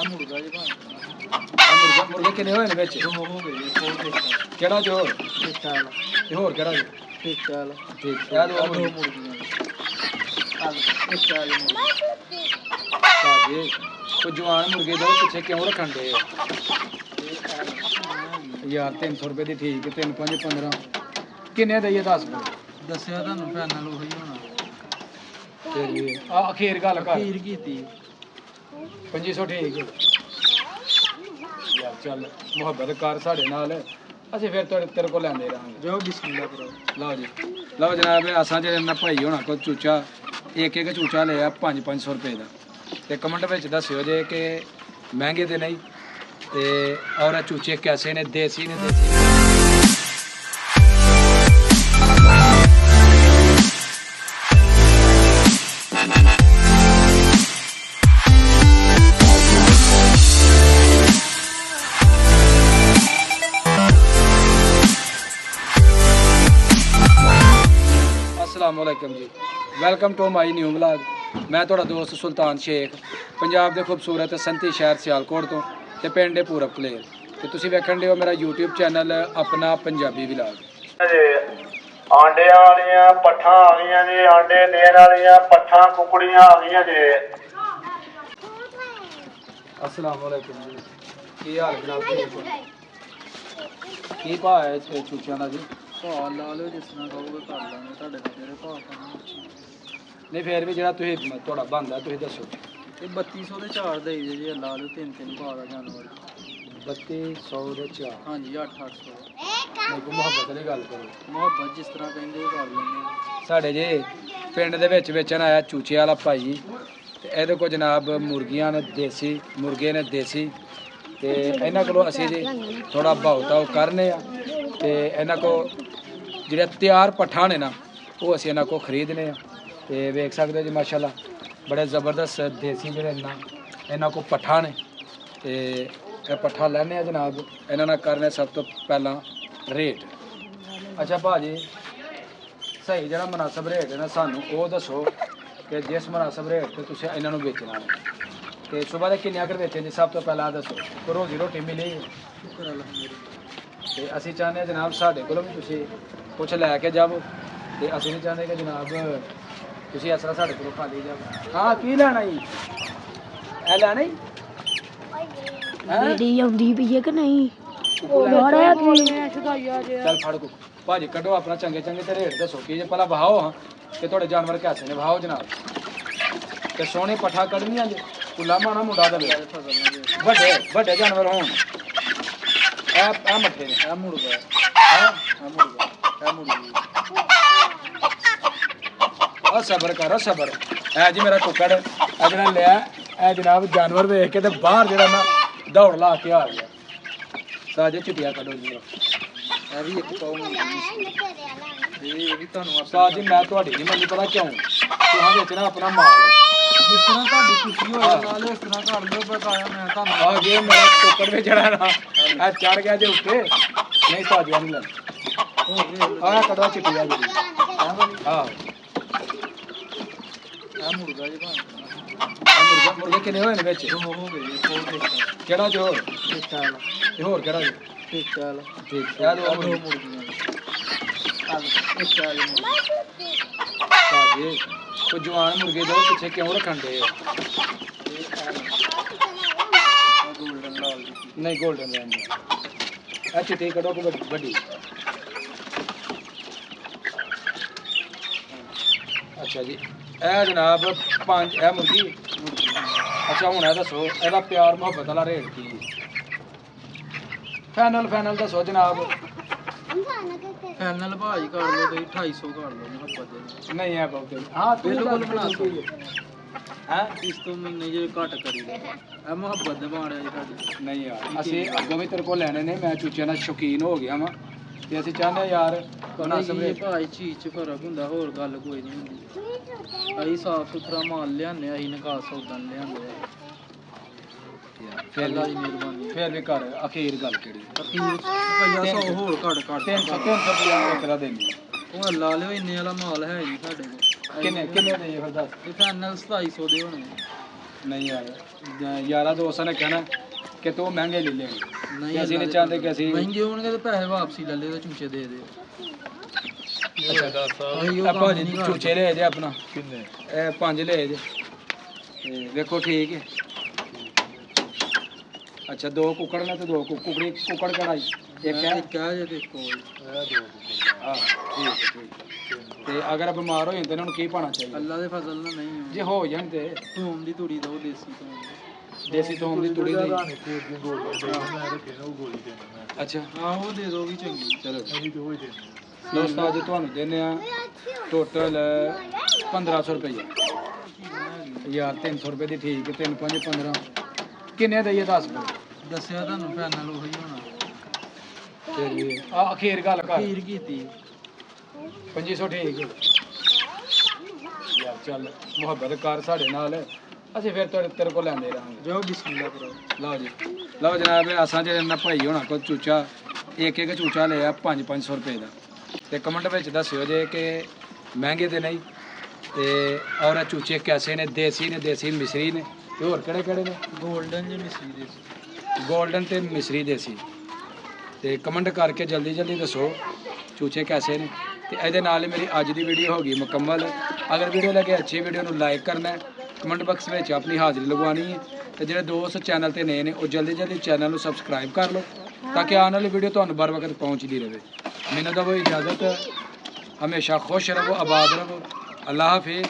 ਮੁਰਗਾ ਜੀ ਭਾਂ ਮੁਰਗੇ ਕਿੰਨੇ ਹੋਏ ਨੇ ਵਿੱਚ? ਦੋ ਹੋ ਗਏ ਜੀ, ਹੋਰ ਦੇਖਾਂ ਕਿਹੜਾ ਜੋ ਹੋਰ ਠੀਕ ਠਾਕ ਤੇ ਹੋਰ ਕਿਹੜਾ ਜੀ? ਠੀਕ ਠਾਕ ਠੀਕ ਇਹ ਦੋ ਦੋ ਮੁਰਗੇ ਮੁਰਗੀਆਂ ਚੱਲ ਠੀਕ ਠਾਕ ਜੀ ਭਾਜੀ ਉਹ ਜਵਾਨ ਮੁਰਗੇ ਦੋ ਪਿੱਛੇ ਕਿਉਂ ਰੱਖਣ ਦੇ ਯਾਰ 300 ਰੁਪਏ ਦੀ ਠੀਕ 3 5 15 ਕਿੰਨੇ ਦਈਏ 10 ਰੁਪਏ ਦੱਸਿਆ ਤੁਹਾਨੂੰ ਫਾਈਨਲ ਉਹੀ ਹੋਣਾ ਤੇ ਆ ਅਖੀਰ ਗੱਲ ਕਰ ਖੀਰ ਕੀਤੀ 2500 ਠੀਕ ਯਾਰ ਚੱਲ ਮੁਹੱਬਤ ਕਰ ਸਾਡੇ ਨਾਲ ਅਸੀਂ ਫਿਰ ਤੇਰੇ ਕੋਲ ਲੈਂਦੇ ਰਹਾਂਗੇ ਜਾਓ ਬਿਸਮਿਲ੍ਲਾ ਕਰੋ ਲਓ ਜੀ ਲਓ ਜਨਾਬ ਅਸਾਂ ਜਿਹੜੇ ਨਾ ਭਾਈ ਹੋਣਾ ਕੋਲ ਚੂਚਾ ਇੱਕ ਚੂਚਾ ਲਿਆ 500 ਰੁਪਏ ਦਾ ਤੇ ਕਮੈਂਟ ਵਿੱਚ ਦੱਸਿਓ ਜੇ ਕਿ ਮਹਿੰਗੇ ਤੇ ਨਹੀਂ ਤੇ ਔਰ ਇਹ ਚੂਚੇ ਕੈਸੇ ਨੇ ਦੇਸੀ ਨੇ ਦੇਸੀ अस्सलामुअलैकुम जी welcome to my new vlog मैं ਤੁਹਾਡਾ ਦੋਸਤ ਸੁਲਤਾਨ ਸ਼ੇਖ ਪੰਜਾਬ ਦੇ ਖੂਬਸੂਰਤ ਸੰਤੀ ਸ਼ਹਿਰ ਸਿਆਲਕੋਟ ਤੋਂ ਤੇ ਪਿੰਡ ਦੇ ਪੂਰਬ ਕਲੇਰ ਤੇ ਤੁਸੀਂ ਵੇਖਣ ਦਿਓ ਮੇਰਾ YouTube ਚੈਨਲ ਆਪਣਾ ਪੰਜਾਬੀ ਵਲੌਗ ਆਂਡਿਆਂ ਵਾਲੀਆਂ ਪੱਠਾਂ ਆ ਗਈਆਂ ਜੀ ਆਂਡੇ ਦੇਣ ਵਾਲੀਆਂ ਪੱਠਾਂ ਕੁਕੜੀਆਂ ਆ ਗਈਆਂ ਜੀ अस्सलामुअलैकुम जी ਕੀ ਹਾਲ ਜਨਾਬ ਕੀ ਭਾਅ ਹੈ ਚੂਚਿਆਂ ਦਾ ਜੀ ਭਾਅ ਲਾ ਲਿਓ ਜਿਸ ਤਰ੍ਹਾਂ ਕਹੋਗੇ ਕਰ ਲਾਂਗੇ ਤੁਹਾਡੇ ਨਾਲ ਜਿਹੜੇ ਭਾਅ ਕਰਨੇ ਨਹੀਂ ਫਿਰ ਵੀ ਜਿਹੜਾ ਤੁਸੀਂ ਤੁਹਾਡਾ ਬਣਦਾ ਤੁਸੀਂ ਦੱਸੋ ਇਹ 3200 ਦੇ 4 ਦੇਈ ਜੇ ਜੀ ਲਾ ਲਿਓ 3 ਭਾਅ ਦਾ ਜਾਨਵਰ 3200 ਦੇ 4 ਹਾਂਜੀ 800 ਨਹੀਂ ਕੋਈ ਮੁਹੱਬਤ ਵਾਲੀ ਗੱਲ ਕਰੋ ਮੁਹੱਬਤ ਜਿਸ ਤਰ੍ਹਾਂ ਕਹਿੰਦੇ ਉਹ ਕਰ ਲੈਂਦੇ ਸਾਡੇ ਜੇ ਪਿੰਡ ਦੇ ਵਿੱਚ ਵੇਚਣ ਆਇਆ ਚੂਚੇ ਵਾਲਾ ਭਾਈ ਤੇ ਇਹਦੇ ਕੋਲ ਜਨਾਬ ਮੁਰਗੀਆਂ ਨੇ ਦੇਸੀ ਮੁਰਗੇ ਨੇ ਦੇਸੀ ਤੇ ਇਹਨਾਂ ਕੋਲੋਂ ਅਸੀਂ ਜੀ ਥੋੜਾ ਭਾਉ ਕਰਨੇ ਆ ਤੇ ਇਹਨਾਂ ਕੋਲ ਜਿਹੜੇ ਤਿਆਰ ਪੱਠਾ ਨੇ ਨਾ ਉਹ ਅਸੀਂ ਇਹਨਾਂ ਕੋਲ ਖਰੀਦਨੇ ਆ ਤੇ ਵੇਖ ਸਕਦੇ ਹੋ ਜੀ ਮਾਸ਼ਾਅੱਲਾ ਬੜੇ ਜ਼ਬਰਦਸਤ ਦੇਸੀ ਜਿਹੜੇ ਨਾ ਇਹਨਾਂ ਕੋਲ ਪੱਠਾ ਨੇ ਤੇ ਇਹ ਪੱਠਾ ਲੈਣੇ ਆ ਜਨਾਬ ਇਹਨਾਂ ਨਾਲ ਕਰਨੇ ਸਭ ਤੋਂ ਪਹਿਲਾਂ ਰੇਟ ਅੱਛਾ ਭਾਜੀ ਸਹੀ ਜਿਹੜਾ ਮੁਨਾਸਬ ਰੇਟ ਹੈ ਨਾ ਸਾਨੂੰ ਉਹ ਦੱਸੋ ਕਿ ਜਿਸ ਮੁਨਾਸਬ ਰੇਟ ਤੇ ਤੁਸੀਂ ਇਹਨਾਂ ਨੂੰ ਵੇਚਣਾ ਹੈ ਤੇ ਸਵੇਰ ਦੇ ਕਿੰਨੇ ਕਰ ਵੇਚੇ ਜੀ ਸਭ ਤੋਂ ਪਹਿਲਾਂ ਦੱਸੋ ਰੋਜ਼ੀ ਰੋਟੀ ਮਿਲੀ ਸ਼ੁਕਰ ਅਲਹਮਦੁਲਿਲਾ ਤੇ ਅਸੀਂ ਚਾਹੁੰਦੇ ਹਾਂ ਜਨਾਬ ਸਾਡੇ ਕੋਲੋਂ ਵੀ ਤੁਸੀਂ ਕੁਝ ਲੈ ਕੇ ਜਾਵੋ ਤੇ ਅਸੀਂ ਵੀ ਚਾਹੁੰਦੇ ਕਿ ਜਨਾਬ ਤੁਸੀਂ ਇਸ ਤਰ੍ਹਾਂ ਸਾਡੇ ਕੋਲੋਂ ਖਾ ਲਈ ਜਾਵੋ ਹਾਂ ਕੀ ਲੈਣਾ ਜੀ ਇਹ ਲੈਣਾ ਜੀ ਜਿਹੜੀ ਆਉਂਦੀ ਪਈ ਹੈ ਕਿ ਨਹੀਂ ਚੱਲ ਫੜ ਕੋ ਭਾਜੀ ਕੱਢੋ ਆਪਣਾ ਚੰਗੇ ਚੰਗੇ ਤੇ ਰੇਟ ਦੱਸੋ ਕੀ ਜੇ ਪਹਿਲਾਂ ਵਹਾਓ ਹਾਂ ਕਿ ਤੁਹਾਡੇ ਜਾਨਵਰ ਕੈਸੇ ਨੇ ਵਹਾਓ ਜਨਾਬ ਤੇ ਸੋਹਣੇ ਪੱਠਾ ਕੱਢਣੀਆਂ ਜੇ ਕੁੱਲਾ ਮਾਣਾ ਮੁੰਡਾ ਦੇ ਵੱਡੇ ਵੱਡੇ ਜਾਨਵਰ ਹੋਣ ਇਹ ਮੱਠੇ ਨੇ ਇਹ ਮੁਰਗਾ ਇਹ ਮੁਰਗਾ ਇਹ ਮੁਰਗੀ ਆ ਸਬਰ ਕਰੋ ਸਬਰ ਇਹ ਜੀ ਮੇਰਾ ਕੁੱਕੜ ਇਹ ਜਿਹੜਾ ਲਿਆ ਇਹ ਜਨਾਬ ਜਾਨਵਰ ਵੇਖ ਕੇ ਤੇ ਬਾਹਰ ਜਿਹੜਾ ਨਾ ਦੌੜ ਲਾ ਕੇ ਆ ਗਿਆ ਸਾਜੇ ਚਿੱਟੀਆਂ ਕੱਢੋ ਜੀ ਇਹ ਵੀ ਇੱਕ ਪਾਉ ਇਹ ਵੀ ਤੁਹਾਨੂੰ ਉਸਤਾਦ ਜੀ ਮੈਂ ਤੁਹਾਡੀ ਨਹੀਂ ਮੰਨੀ ਪਤਾ ਕਿਉਂ ਤੁਹਾਂ ਵੇਚਣਾ ਆਪਣਾ ਮਾਲ ਜਿਸ ਤਰ੍ਹਾਂ ਤੁਹਾਡੀ ਖੁਸ਼ੀ ਹੋਏ ਨਾਲ ਇਸ ਤਰ੍ਹਾਂ ਕਰ ਲਿਓ ਬਕਾਇਆ ਮੈਂ ਤੁਹਾਨੂੰ ਆ ਗਿਆ ਮੇਰਾ ਕੁੱਕੜ ਵੀ ਜਿਹੜਾ ਨਾ ਇਹ ਚੜ ਗਿਆ ਜੇ ਉੱਤੇ ਨਹੀਂ ਸਾਜਿਆ ਨਹੀਂ ਲੱਗ ਆ ਕਦੋਂ ਚਿੱਟੀਆਂ ਜੀ ਹਾਂ ਇਹ ਮੁਰਗਾ ਜੀ ਭਾਂ ਮੁਰਗੇ ਕਿੰਨੇ ਹੋਏ ਨੇ ਵਿੱਚ ਦੋ ਹੋ ਗਏ ਜੀ, ਹੋਰ ਦੇਖਾਂ ਕਿਹੜਾ ਜੋ ਹੋਰ ਠੀਕ ਠਾਕ ਤੇ ਹੋਰ ਕਿਹੜਾ ਜੀ ਠੀਕ ਠਾਕ ਠੀਕ ਇਹ ਦੋ ਦੋ ਮੁਰਗੇ ਮੁਰਗੀਆਂ ਚੱਲ ਠੀਕ ਠਾਕ ਜੀ ਸਾਜੇ ਉਹ ਜਵਾਨ ਮੁਰਗੇ ਦੋ ਪਿੱਛੇ ਕਿਉਂ ਰੱਖਣ ਦੇ ਗੋਲਡਨ ਲਾਲ ਦੀ ਨਹੀਂ ਗੋਲਡਨ ਲੈਂਡ ਇਹ ਚਿੱਟੀ ਕੱਢੋ ਕੋ ਵੱਡੀ ਅੱਛਾ ਜੀ ਇਹ ਜਨਾਬ 5 ਇਹ ਮੁਰਗੀ ਅੱਛਾ ਹੁਣ ਇਹ ਦੱਸੋ ਇਹਦਾ ਪਿਆਰ ਮੁਹੱਬਤ ਵਾਲਾ ਰੇਟ ਕੀ ਹੈ ਫਾਈਨਲ ਦੱਸੋ ਜਨਾਬ ਫਾਈਨਲ ਭਾਜੀ ਕਰ ਲਓ ਤੁਸੀਂ 250 ਕਰ ਲਓ ਮੁਹੱਬਤ ਦੇ ਨਹੀਂ ਹੈ ਬਹੁਤ ਹਾਂ ਬਿਲਕੁਲ ਬਣਾ ਦਿਓ। ਹੈ ਇਸ ਤੋਂ ਮਹੀਨੇ ਜੇ ਘੱਟ ਕਰੀ ਇਹ ਮੁਹੱਬਤ ਦੇ ਬਾਣੇ ਜੀ ਤੁਹਾਡੀ ਨਹੀਂ ਯਾਰ ਅਸੀਂ ਅੱਗੋਂ ਵੀ ਤੇਰੇ ਕੋਲ ਲੈਣੇ ਨੇ ਮੈਂ ਚੂਚਿਆਂ ਦਾ ਸ਼ੌਕੀਨ ਹੋ ਗਿਆ ਵਾਂ ਤੇ ਅਸੀਂ ਚਾਹੁੰਦੇ ਯਾਰ ਮੁਨਾਸਬ ਭਾਈ ਚੀਜ਼ 'ਚ ਫਰਕ ਹੁੰਦਾ ਹੋਰ ਗੱਲ ਕੋਈ ਨਹੀਂ ਹੁੰਦੀ ਅਸੀਂ ਸਾਫ ਸੁਥਰਾ ਮਾਲ ਲਿਆਉਂਦੇ ਅਸੀਂ ਨਿਕਾਸ ਸੌਦਨ ਲਿਆਉਂਦੇ ਫਿਰ ਅੱਲਾ ਦੀ ਮਿਹਰਬਾਨੀ ਫਿਰ ਵੀ ਕਰ ਅਖੀਰ ਗੱਲ ਕਿਹੜੀ ਅਖੀਰ ਭਈਆ 100 ਹੋਰ ਘੱਟ 350 ਇੱਕ ਦਾ ਦੇਣੀ ਉਹ ਲਾ ਲਿਓ ਇੰਨੇ ਵਾਲਾ ਮਾਲ ਹੈ ਜੀ ਸਾਡੇ ਕੋਲ ਕਿੰਨੇ ਦੇ ਫਿਰ ਦੱਸ ਇਹ ਫਾਈਨਲ 2700 ਦੇ ਹੋਣੇ ਨਹੀਂ ਯਾਰ ਯਾਰਾ ਦੋਸਤਾਂ ਨੇ ਕਹਿਣਾ ਕਿ ਤੂੰ ਮਹਿੰਗੇ ਲੈ ਲੈਂਗੇ ਨਹੀਂ ਅਸੀਂ ਨਹੀਂ ਚਾਹੁੰਦੇ ਕਿ ਅਸੀਂ ਮਹਿੰਗੇ ਹੋਣਗੇ ਤੇ ਪੈਸੇ ਵਾਪਸੀ ਲੈ ਲਿਓ ਤੇ ਚੂਚੇ ਦੇ ਦਿਓ ਅਸੀਂ ਉਹ ਆਪਾਂ ਕੰਮ ਨਹੀਂ ਕਰਦੇ। ਚੂਚੇ ਲੈ ਜੇ ਆਪਣਾ ਕਿੰਨੇ ਇਹ 5 ਲੈ ਜੇ ਤੇ ਵੇਖੋ ਠੀਕ ਹੈ। ਅੱਛਾ 2 ਕੁੱਕੜ ਨੇ ਤੇ 2 ਕੁੱਕੜ ਕਢਾਈ ਇੱਕ ਹੈ ਕਹਿ ਜੇ ਤੇ ਕੋਲ ਇਹ ਦੋ ਹਾਂ ਠੀਕ ਹੈ ਠੀਕ ਤੇ ਅਗਰ ਬਿਮਾਰ ਹੋ ਜਾਂਦੇ ਇਹਨਾਂ ਨੂੰ ਕੀ ਪਾਣਾ ਚਾਹੀਦਾ ਅੱਲਾ ਦੇ ਫਜ਼ਲ ਨਾਲ ਨਹੀਂ ਹੋਣੀ। ਜੇ ਹੋ ਜਾਣ ਤੇ ਥੂਮ ਦੀ ਤੂੜੀ ਦੋ ਦੇਸੀ ਥੂਮ ਦੇਸੀ ਥੋਮ ਦੀ ਤੂੜੀ ਦੀ ਰਾਣੀ ਖੇਤ ਦੀ ਗੋਲੀ ਦੇ ਮੈਂ ਰੱਖੇ ਨਾ ਉਹ ਗੋਲੀ ਦੇਣਾ ਮੈਂ ਅੱਛਾ ਆਹੋ ਦੇ ਦੋ ਵੀ ਚੰਗੀ ਚਲੋ ਅਸੀਂ ਤੇ ਉਹ ਹੀ ਦੇਣੇ ਦੋਸਤੋ ਅੱਜ ਤੁਹਾਨੂੰ ਦਿੰਦੇ ਆ ਟੋਟਲ 1500 ਰੁਪਏ ਯਾਰ 300 ਰੁਪਏ ਦੀ ਠੀਕ ਹੈ 3 5 15 ਕਿੰਨੇ ਦਈਏ 10 ਰੁਪਏ ਦੱਸਿਆ ਤੁਹਾਨੂੰ ਫਾਈਨਲ ਉਹੀ ਹੋਣਾ ਤੇ ਆ ਅਖੀਰ ਗੱਲ ਕਰ ਖੀਰ ਕੀਤੀ 2500 ਠੀਕ ਹੈ ਯਾਰ ਚੱਲ ਮੁਹੱਬਤ ਕਰ ਸਾਡੇ ਨਾਲ ਅਸੀਂ ਫਿਰ ਤੇਰੇ ਕੋਲ ਲੈਂਦੇ ਰਹਾਂਗੇ ਜਾਓ ਬਿਸਮਿਲ੍ਲਾ ਕਰੋ ਲਓ ਜਨਾਬ ਅਸਾਂ ਜਿਹੜੇ ਨਾ ਭਾਈ ਹੋਣਾ ਕੋਲ ਚੂਚਾ ਇੱਕ ਚੂਚਾ ਲਿਆ 500 ਰੁਪਏ ਦਾ ਤੇ ਕਮੈਂਟ ਵਿੱਚ ਦੱਸਿਓ ਜੇ ਕਿ ਮਹਿੰਗੇ ਤੇ ਨਹੀਂ ਤੇ ਔਰ ਇਹ ਚੂਚੇ ਕੈਸੇ ਨੇ ਦੇਸੀ ਮਿਸਰੀ ਨੇ ਤੇ ਹੋਰ ਕਿਹੜੇ ਨੇ ਗੋਲਡਨ ਜੀ ਮਿਸਰੀ ਦੇ ਸੀ ਗੋਲਡਨ ਤੇ ਮਿਸਰੀ ਦੇਸੀ ਤੇ ਕਮੈਂਟ ਕਰਕੇ ਜਲਦੀ ਦੱਸੋ ਚੂਚੇ ਕੈਸੇ ਨੇ ਤੇ ਇਹਦੇ ਨਾਲ ਹੀ ਮੇਰੀ ਅੱਜ ਦੀ ਵੀਡੀਓ ਹੋ ਗਈ ਮੁਕੰਮਲ ਅਗਰ ਵੀਡੀਓ ਲੱਗੇ ਅੱਛੀ ਵੀਡੀਓ ਨੂੰ ਲਾਈਕ ਕਰਨਾ ਹੈ ਕਮੈਂਟ ਬਾਕਸ ਵਿੱਚ ਆਪਣੀ ਹਾਜ਼ਰੀ ਲਗਵਾਉਣੀ ਹੈ ਤੇ ਜਿਹੜੇ ਦੋਸਤ ਚੈਨਲ ਤੇ ਨਏ ਨੇ ਉਹ ਜਲਦੀ ਚੈਨਲ ਨੂੰ ਸਬਸਕ੍ਰਾਈਬ ਕਰ ਲਓ ਤਾਂ ਕਿ ਆਉਣ ਵਾਲੀ ਵੀਡੀਓ ਤੁਹਾਨੂੰ बर वक्त ਪਹੁੰਚਦੀ ਰਹੇ ਮੈਨੂੰ ਦਿਓ ਇਜਾਜ਼ਤ ਹਮੇਸ਼ਾ ਖੁਸ਼ ਰਹੋ ਆਬਾਦ ਰਹੋ ਅੱਲਾਹ ਹਾਫਿਜ਼